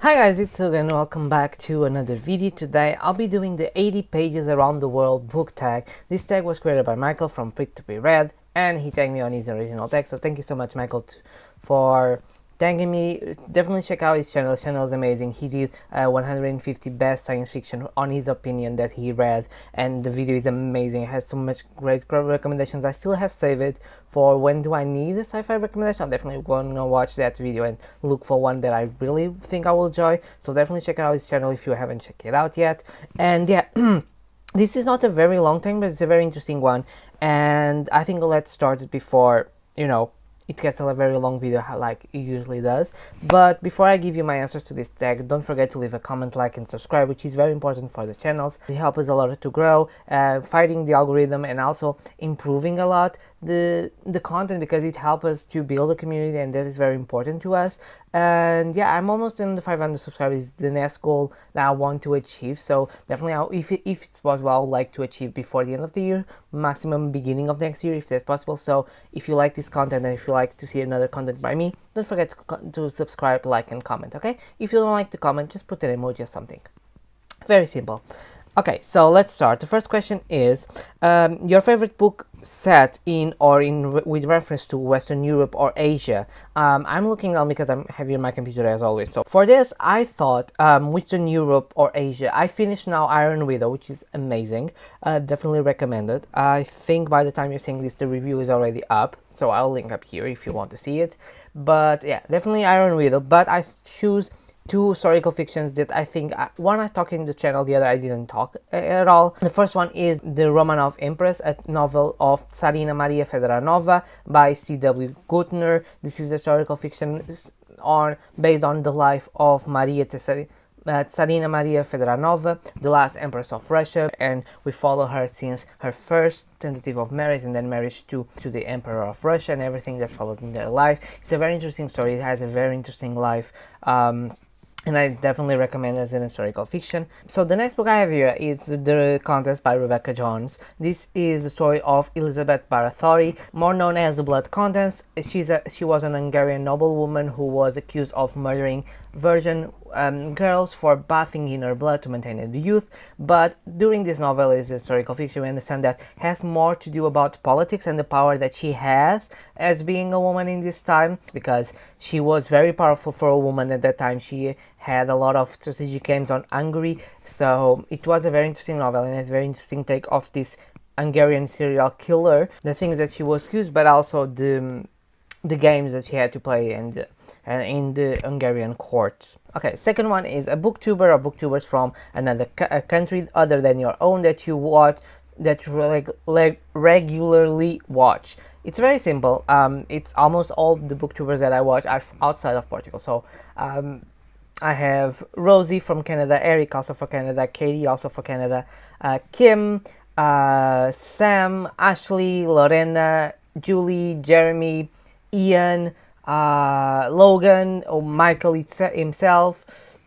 Hi guys, it's Hugo and welcome back to another video. Today I'll be doing the 80 pages around the world book tag. This tag was created by Michael from Fit to Be Read and he tagged me on his original tag, so thank you so much Michael for tagging me. Definitely check out his channel. His channel is amazing. He did 150 best science fiction on his opinion that he read, and the video is amazing. It has so much great recommendations. I still have saved it for when do I need a sci-fi recommendation. I'm definitely going to watch that video and look for one that I really think I will enjoy, so definitely check out his channel if you haven't checked it out yet. And yeah, this is not a very long thing, but it's a very interesting one, and I think let's start it before, it gets a very long video like it usually does. But before I give you my answers to this tag, don't forget to leave a comment, like and subscribe, which is very important for the channels. It helps us a lot to grow, fighting the algorithm, and also improving a lot the content, because it helps us to build a community, and that is very important to us. And yeah, I'm almost in the 500 subscribers, the next goal that I want to achieve. So definitely, if it's possible, I would like to achieve before the end of the year, maximum beginning of next year if that's possible. So if you like this content and if you like to see another content by me, don't forget to subscribe, like and comment. Okay, if you don't like to comment, just put an emoji or something. Very simple. Okay, so let's start. The first question is your favorite book set in or with reference to Western Europe or Asia. I'm looking on because I'm having my computer as always. So for this, I thought Western Europe or Asia. I finished now Iron Widow, which is amazing. Definitely recommend it. I think by the time you're seeing this, the review is already up, so I'll link up here if you want to see it. But yeah, definitely Iron Widow. But I choose two historical fictions that I think, one I talked in the channel, the other I didn't talk at all. The first one is the Romanov Empress, a novel of Sarina Maria Fedranova by C.W. Goodner. This is a historical fiction based on the life of Sarina Maria Fedranova, the last Empress of Russia, and we follow her since her first tentative of marriage and then marriage to the Emperor of Russia and everything that followed in their life. It's a very interesting story. It has a very interesting life. And I definitely recommend it as an historical fiction. So the next book I have here is The Contest by Rebecca Jones. This is the story of Elizabeth Barathori, more known as The Blood Contest. She was an Hungarian noblewoman who was accused of murdering virgin girls for bathing in her blood to maintain her youth. But during this novel is a historical fiction, we understand that has more to do about politics and the power that she has as being a woman in this time, because she was very powerful for a woman at that time. She had a lot of strategic games on Hungary, so it was a very interesting novel and a very interesting take of this Hungarian serial killer, the things that she was accused, but also the games that she had to play and in the Hungarian courts. Okay, second one is a booktuber or booktubers from another country other than your own that you watch, that you regularly watch. It's very simple. It's almost all the booktubers that I watch are outside of Portugal. So I have Rosie from Canada, Eric also for Canada, Katie also for Canada, Kim, Sam, Ashley, Lorena, Julie, Jeremy, Ian, Logan, or Michael himself,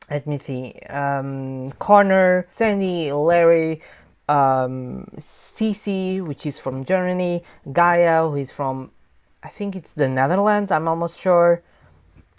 let me see, Connor, Sandy, Larry, Cece, which is from Germany, Gaia, who is from, I think it's the Netherlands, I'm almost sure,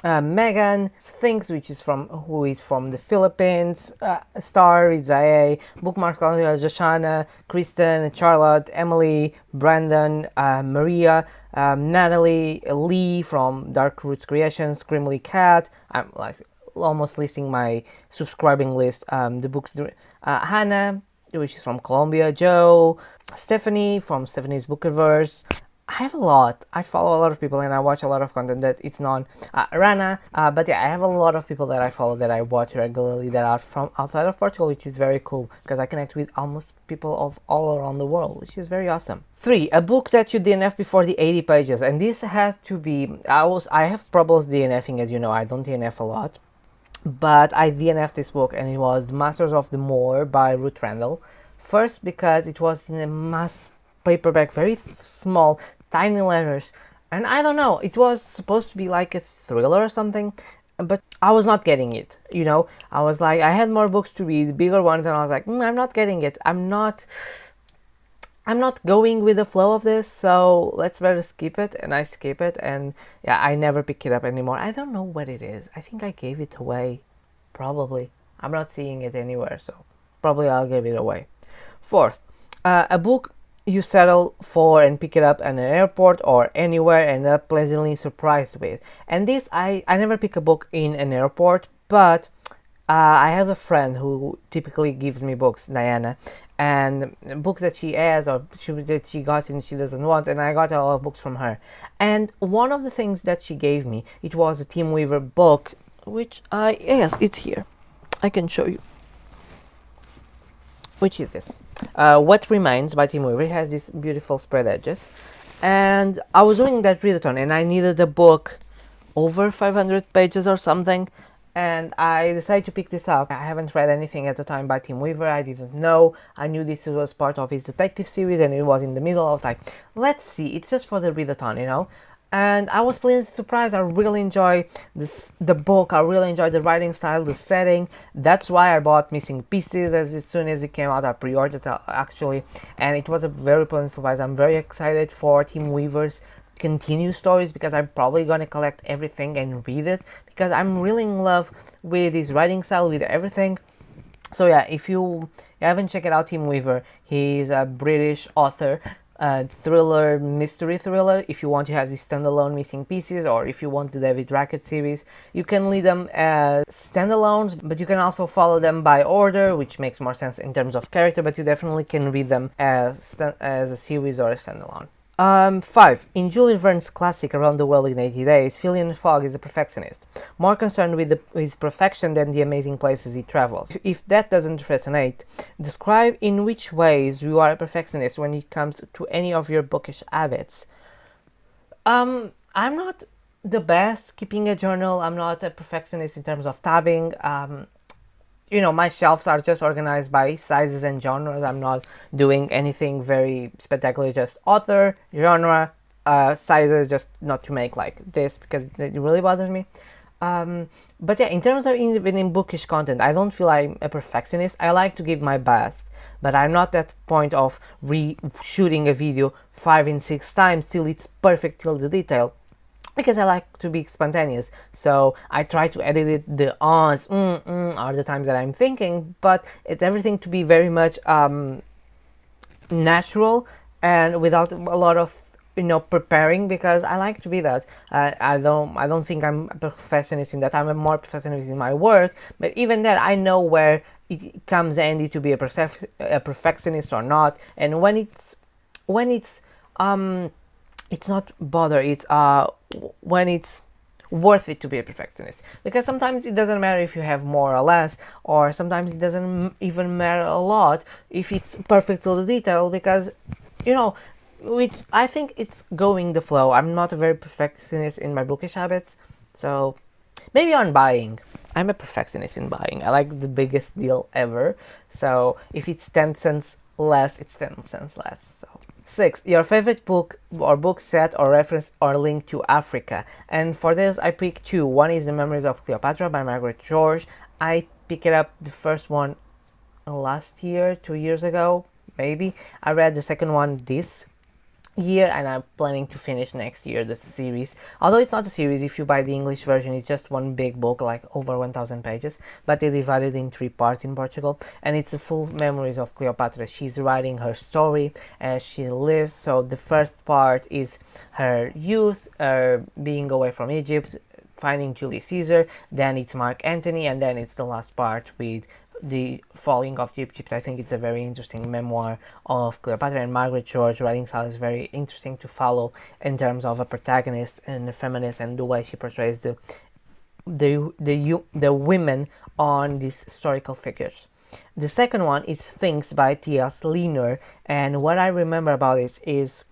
Megan, Sphinx, who is from the Philippines, Star, Izae, Bookmark, Joshana, Kristen, Charlotte, Emily, Brandon, Maria, Natalie, Lee from Dark Roots Creations, Grimly Cat. I'm like almost listing my subscribing list. The books, Hannah, which is from Colombia, Joe, Stephanie from Stephanie's Bookiverse. I have a lot. I follow a lot of people and I watch a lot of content that it's non Rana, but yeah, I have a lot of people that I follow that I watch regularly that are from outside of Portugal, which is very cool because I connect with almost people of all around the world, which is very awesome. 3. A book that you DNF before the 80 pages, and this had to be, I have problems DNFing, as you know. I don't DNF a lot, but I DNF'd this book and it was The Masters of the Moor by Ruth Randall. First because it was in a mass paperback, very small, tiny letters, and I don't know, it was supposed to be like a thriller or something, but I was not getting it, I was like, I had more books to read, bigger ones, and I was like, I'm not getting it. I I'm not going with the flow of this, so let's better skip it. And I skip it, and yeah, I never pick it up anymore. I don't know what it is. I think I gave it away, probably. I'm not seeing it anywhere, so probably I'll give it away. Fourth, a book you settle for and pick it up at an airport or anywhere and are pleasantly surprised with. And this, I never pick a book in an airport, but I have a friend who typically gives me books, Diana, and books that she has or that she got and she doesn't want, and I got a lot of books from her. And one of the things that she gave me, it was a Tim Weaver book, which yes, it's here. I can show you. Which is this? What Remains by Tim Weaver. It has these beautiful spread edges. And I was doing that readathon and I needed a book over 500 pages or something. And I decided to pick this up. I haven't read anything at the time by Tim Weaver. I didn't know. I knew this was part of his detective series and it was in the middle. I was like, let's see. It's just for the readathon, you know. And I was pleasantly surprised. I really enjoy the book. I really enjoyed the writing style, the setting. That's why I bought Missing Pieces as soon as it came out. I pre-ordered it actually, and it was a very pleasant surprise. I'm very excited for Tim Weaver's continued stories because I'm probably gonna collect everything and read it because I'm really in love with his writing style, with everything. So yeah, if you haven't checked it out, Tim Weaver, he's a British author. Thriller, mystery thriller. If you want to have these standalone Missing Pieces, or if you want the David Rackett series, you can read them as standalones, but you can also follow them by order, which makes more sense in terms of character, but you definitely can read them as a series or a standalone. 5. In Jules Verne's classic Around the World in 80 Days, Phileas Fogg is a perfectionist, more concerned with his perfection than the amazing places he travels. If that doesn't resonate, describe in which ways you are a perfectionist when it comes to any of your bookish habits. I'm not the best keeping a journal. I'm not a perfectionist in terms of tabbing. You know, my shelves are just organized by sizes and genres. I'm not doing anything very spectacular, just author, genre, sizes, just not to make like this because it really bothers me. But yeah, in terms of even in bookish content, I don't feel I'm a perfectionist. I like to give my best, but I'm not at the point of re-shooting a video 5 and 6 times till it's perfect till the detail. Because I like to be spontaneous, so I try to edit it the ahs, are the times that I'm thinking, but it's everything to be very much natural and without a lot of preparing, because I like to be that. I don't think I'm a perfectionist in that. I'm a more perfectionist in my work, but even then I know where it comes handy to be a perfectionist or not, and when it's not bother. It's when it's worth it to be a perfectionist, because sometimes it doesn't matter if you have more or less, or sometimes it doesn't even matter a lot if it's perfect to the detail, because which I think it's going the flow. I'm not a very perfectionist in my bookish habits, so maybe on buying. I'm a perfectionist in buying. I like the biggest deal ever, so if it's 10 cents less, it's 10 cents less. So 6. Your favorite book or book set or reference or link to Africa. And for this I picked 2. One is The Memories of Cleopatra by Margaret George. I picked it up the first one last year, 2 years ago, maybe. I read the second one this year and I'm planning to finish next year the series, although it's not a series. If you buy the English version, it's just one big book, like over 1000 pages, but they divided in 3 parts in Portugal, and it's a full memories of Cleopatra. She's writing her story as she lives. So the first part is her youth, being away from Egypt, finding Julius Caesar, then it's Mark Antony, and then it's the last part with the falling of Egypt. I think it's a very interesting memoir of Cleopatra, and Margaret George writing style is very interesting to follow in terms of a protagonist and a feminist, and the way she portrays the women on these historical figures. The second one is Things by T.S. Liner, and what I remember about it is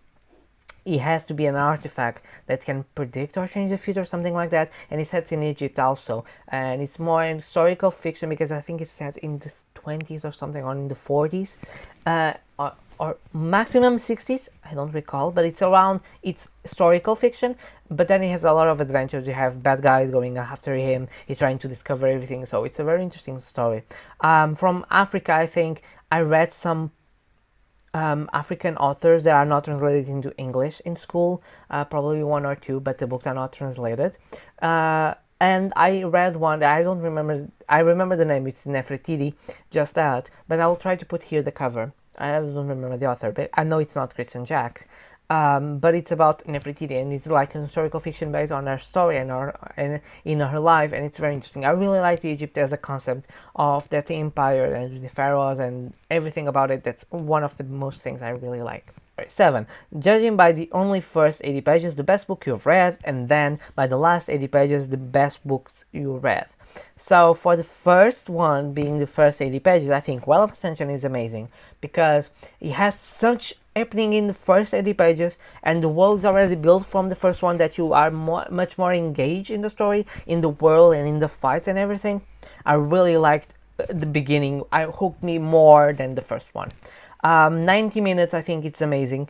it has to be an artifact that can predict or change the future, something like that, and it's set in Egypt also, and it's more in historical fiction because I think it's set in the 20s or something, or in the 40s, or maximum 60s, I don't recall, but it's historical fiction, but then it has a lot of adventures. You have bad guys going after him, he's trying to discover everything, so it's a very interesting story. From Africa, I think I read some African authors that are not translated into English in school, probably one or two, but the books are not translated. And I read one that I don't remember. I remember the name. It's Nefertiti, just that. But I will try to put here the cover. I don't remember the author, but I know it's not Christian Jack. But it's about Nefertiti, and it's like an historical fiction based on her story and in her life, and it's very interesting. I really like Egypt as a concept of that empire and the pharaohs and everything about it. That's one of the most things I really like. 7. Judging by the only first 80 pages, the best book you've read, and then by the last 80 pages, the best books you read. So for the first one, being the first 80 pages, I think Well of Ascension is amazing because it has such happening in the first 80 pages, and the world is already built from the first one that you are much more engaged in the story, in the world, and in the fights and everything. I really liked the beginning. I hooked me more than the first one. 90 minutes, I think it's amazing.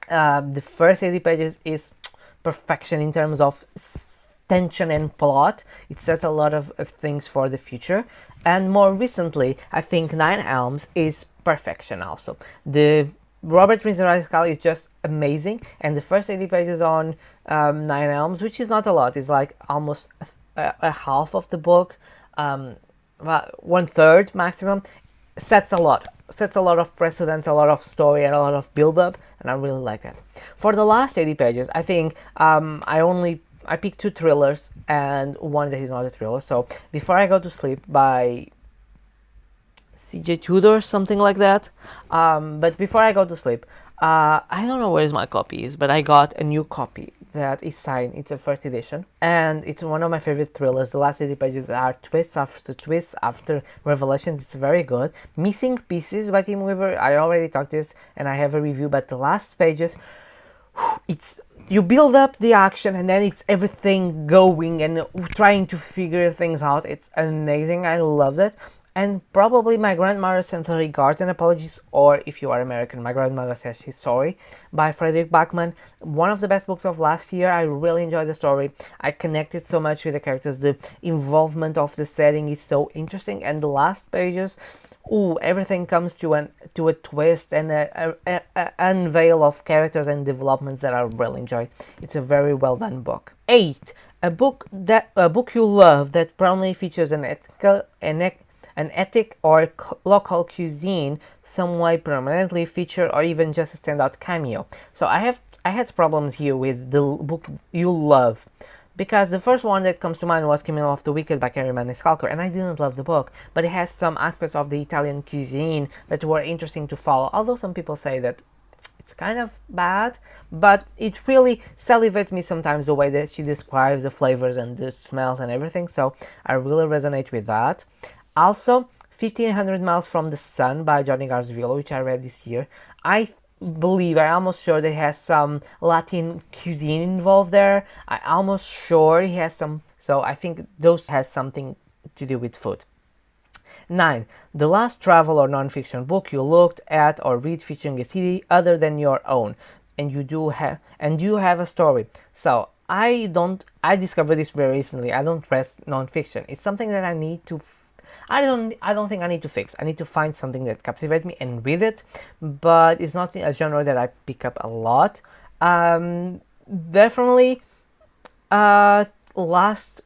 The first 80 pages is perfection in terms of tension and plot. It sets a lot of things for the future. And more recently, I think Nine Elms is perfection also. The Robert Rinzerai's is just amazing, and the first 80 pages on Nine Elms, which is not a lot, is like almost a half of the book, well, 1/3 maximum, sets a lot of precedent, a lot of story, and a lot of build-up, and I really like that. For the last 80 pages, I think I picked 2 thrillers and one that is not a thriller. So Before I Go to Sleep by CJ Tudor, something like that. But Before I Go to Sleep, I don't know where my copy is, but I got a new copy that is signed. It's a first edition, and it's one of my favorite thrillers. The last 80 pages are twists after revelations. It's very good. Missing Pieces by Tim Weaver, I already talked this, and I have a review, but the last pages, it's you build up the action and then it's everything going and trying to figure things out. It's amazing. I loved it. And probably My Grandmother Sends Her Regards and Apologies, or if you are American, My Grandmother Says She's Sorry, by Frederick Bachman. One of the best books of last year. I really enjoyed the story. I connected so much with the characters. The involvement of the setting is so interesting. And the last pages, everything comes to a twist and a unveil of characters and developments that I really enjoy. It's a very well done book. 8. A book you love that prominently features an ethic or local cuisine, some way prominently featured or even just a standout cameo. So I had problems here with the book you love, because the first one that comes to mind was Camilo of the Wicked by Carrie, and I didn't love the book, but it has some aspects of the Italian cuisine that were interesting to follow, although some people say that it's kind of bad, but it really salivates me sometimes the way that she describes the flavors and the smells and everything, so I really resonate with that. Also, 1500 Miles from the Sun by Johnny Garcia, which I read this year. I'm almost sure that it has some Latin cuisine involved there. I'm almost sure it has some, so I think those has something to do with food. 9. The last travel or non-fiction book you looked at or read featuring a city other than your own, and you have a story. So I discovered this very recently. I don't read non-fiction. It's something that I need to I don't think I need to fix. I need to find something that captivates me and read it, but it's not a genre that I pick up a lot. Definitely, last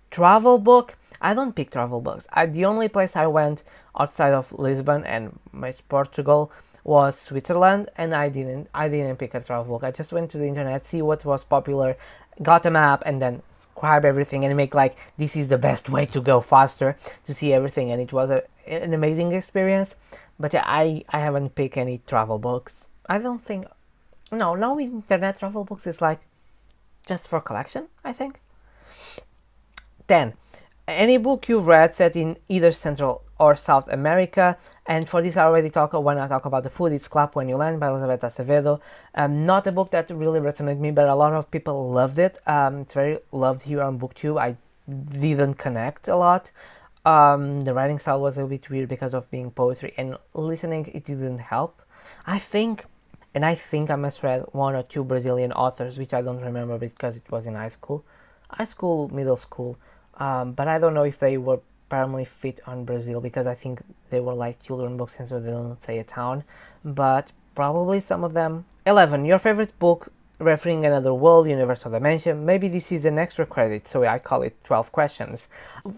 travel book. I don't pick travel books. The only place I went outside of Lisbon and Portugal was Switzerland, and I didn't pick a travel book. I just went to the internet, see what was popular, got a map, and then describe everything and make like this is the best way to go faster to see everything, and it was an amazing experience. But I haven't picked any travel books. I don't think now internet travel books is like just for collection, I think. 10. Any book you've read set in either Central or South America, and for this I already when I talk about the food, it's Clap When You Land by Elizabeth Acevedo. Not a book that really resonated with me, but a lot of people loved it. It's very loved here on BookTube. I didn't connect a lot. The writing style was a bit weird because of being poetry, and listening it didn't help. I think I must read 1 or 2 Brazilian authors, which I don't remember because it was in high school, middle school. But I don't know if they were apparently fit on Brazil, because I think they were like children books, and so they don't say a town, but probably some of them. 11. Your favorite book referring another world, universe, or dimension. Maybe this is an extra credit, so I call it 12 questions.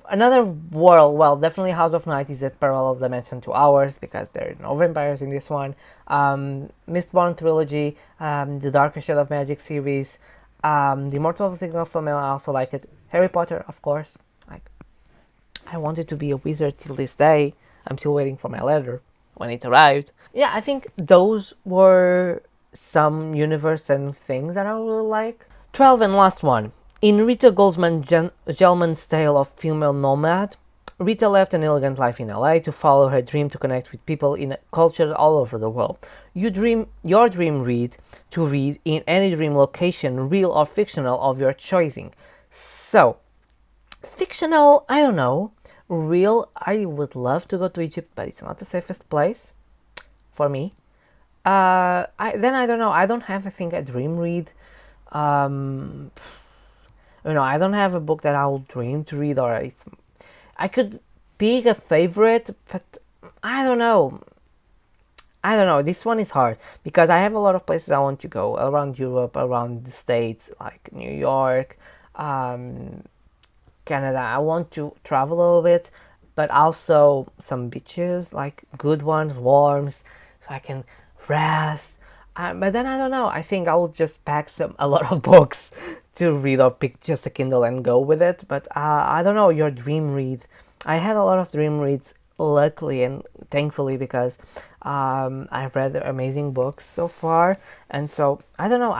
Another world, well, definitely House of Night is a parallel dimension to ours, because there are no vampires in this one. Mistborn trilogy, the Darker Shade of Magic series, the Immortal Signal Family, I also like it. Harry Potter, of course. Like, I wanted to be a wizard till this day. I'm still waiting for my letter when it arrived. Yeah, I think those were some universe and things that I really like. 12 and last one. In Rita Gelman's tale of female nomad, Rita left an elegant life in LA to follow her dream to connect with people in cultures all over the world. Your dream read to read in any dream location, real or fictional, of your choosing. So, fictional, I don't know. Real, I would love to go to Egypt, but it's not the safest place for me. I don't know. I don't have, I think, a dream read. I don't have a book that I will dream to read, or I could pick a favorite, but I don't know. This one is hard, because I have a lot of places I want to go around Europe, around the States, like New York, Canada. I want to travel a little bit, but also some beaches, like good ones, warm, so I can rest. But then I don't know. I think I will just pack a lot of books to read, or pick just a Kindle and go with it. But I don't know. Your dream read. I had a lot of dream reads, luckily and thankfully, because I've read amazing books so far, and so I don't know.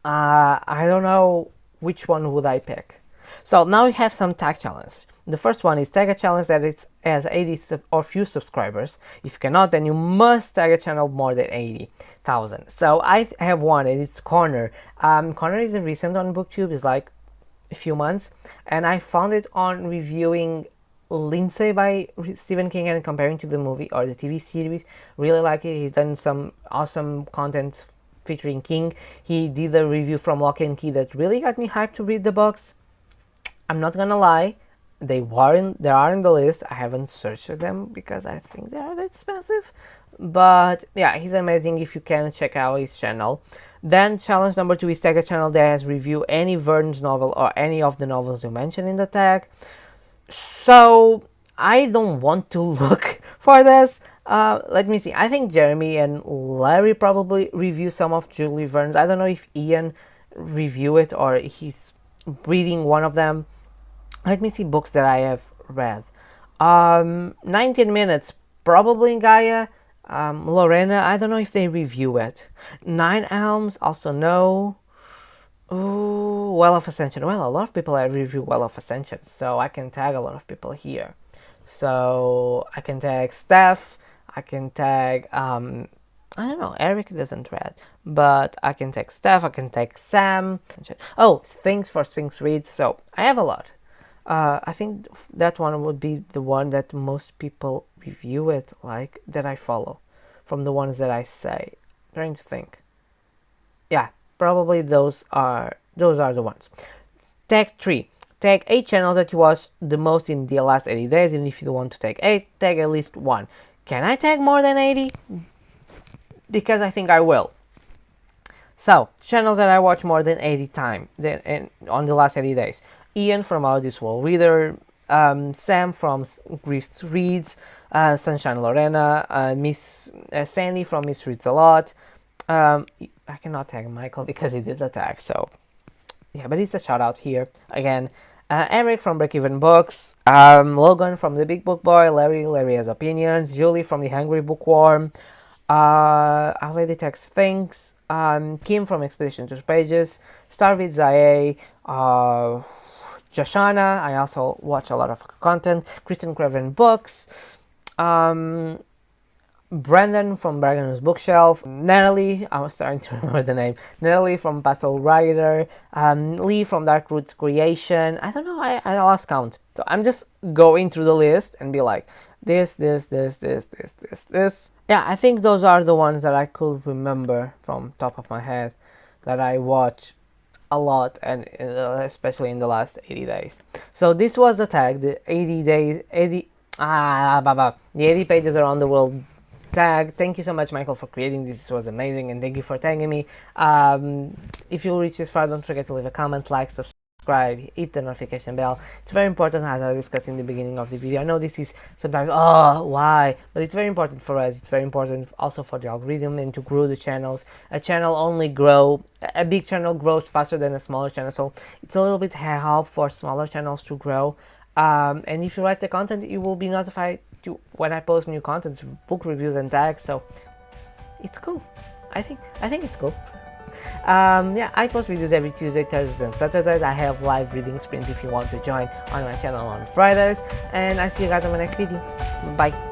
I don't know which one would I pick. So now we have some tag challenges. The first one is tag a challenge that it has 80 or few subscribers. If you cannot, then you must tag a channel more than 80,000. So I have one, and it's Corner. Corner is a recent on booktube. It's like a few months, and I found it on reviewing Lindsay by Stephen King and comparing to the movie or the TV series. Really like it. He's done some awesome content featuring King. He did a review from Lock and Key that really got me hyped to read the books. I'm not gonna lie, they are in the list. I haven't searched them because I think they are a bit expensive, but yeah, he's amazing. If you can, check out his channel. Then challenge number 2 is tag a channel that has review any Verne's novel or any of the novels you mentioned in the tag. So I don't want to look for this. Let me see. I think Jeremy and Larry probably review some of Julie Verne's. I don't know if Ian review it or he's reading one of them. Let me see books that I have read. 19 Minutes, probably Gaia. Lorena, I don't know if they review it. 9 Elms, also no. Ooh, Well of Ascension. Well, a lot of people have reviewed Well of Ascension, so I can tag a lot of people here. So I can tag Steph. I can tag I don't know, Eric doesn't read, but I can tag Steph, I can tag Sam. Oh, Things for Sphinx Reads. So I have a lot. I think that one would be the one that most people review it, like, that I follow, from the ones that I say. I'm trying to think. Yeah, probably those are the ones. Tag 3. Tag 8 channels that you watched the most in the last 80 days, and if you want to tag 8, tag at least 1. Can I tag more than 80? Because I think I will. So, channels that I watch more than 80 times on the last 80 days. Ian from Out This World Reader, Sam from Griff Reads, Sunshine Lorena, Miss Sandy from Miss Reads a Lot. I cannot tag Michael because he did the tag, so yeah, but it's a shout out here again. Eric from Break Even Books, Logan from The Big Book Boy, Larry has opinions, Julie from The Hungry Bookworm, I already text Things, Kim from Expedition to Pages, Starvid Zaye, Joshana, I also watch a lot of content, Kristen Craven Books, Brandon from Brandon's Bookshelf, Natalie, I was starting to remember the name, Natalie from Pastel Rider, Lee from Dark Roots Creation. I don't know, I lost count. So I'm just going through the list and be like, this. Yeah, I think those are the ones that I could remember from top of my head that I watch a lot, and especially in the last 80 days. So this was the tag, the 80 days, 80 the 80 pages around the world tag. Thank you so much, Michael, for creating this. This was amazing, and thank you for tagging me. If you reach this far, don't forget to leave a comment, like, subscribe, hit the notification bell. It's very important, as I discussed in the beginning of the video. I know this is sometimes, oh, why? But it's very important for us. It's very important also for the algorithm and to grow the channels. A big channel grows faster than a smaller channel, so it's a little bit help for smaller channels to grow. And if you like the content, you will be notified when I post new content, book reviews and tags. So it's cool. I think it's cool. Yeah, I post videos every Tuesday, Thursdays, and Saturdays. I have live reading sprints if you want to join on my channel on Fridays. And I see you guys on my next video. Bye.